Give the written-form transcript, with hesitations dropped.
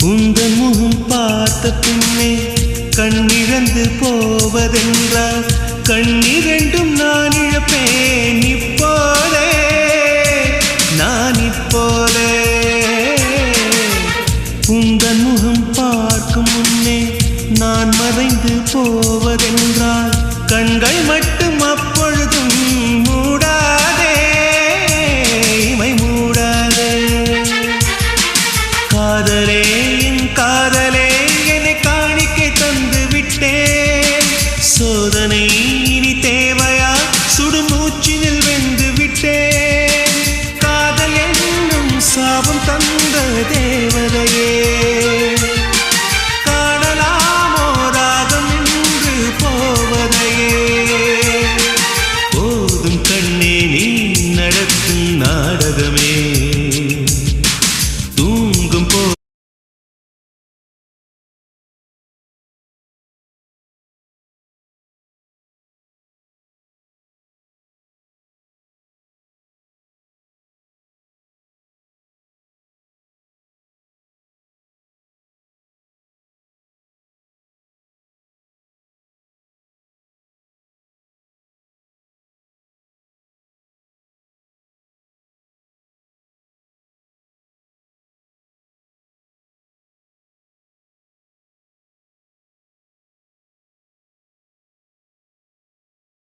உந்தன் முகம் பார்த்த பின்னே கண்ணிழந்து போவதென்றால் கண்ணிரண்டும் நான் இழப்பேன் இப்போதே நான் இப்போதே உந்தன் முகம் பார்க்கும் முன்னே நான் மறைந்து போவதென்றால் கண்கள் மட்டும் அப்பொழுதும் மூடாதே இமை மூடாதே காதலே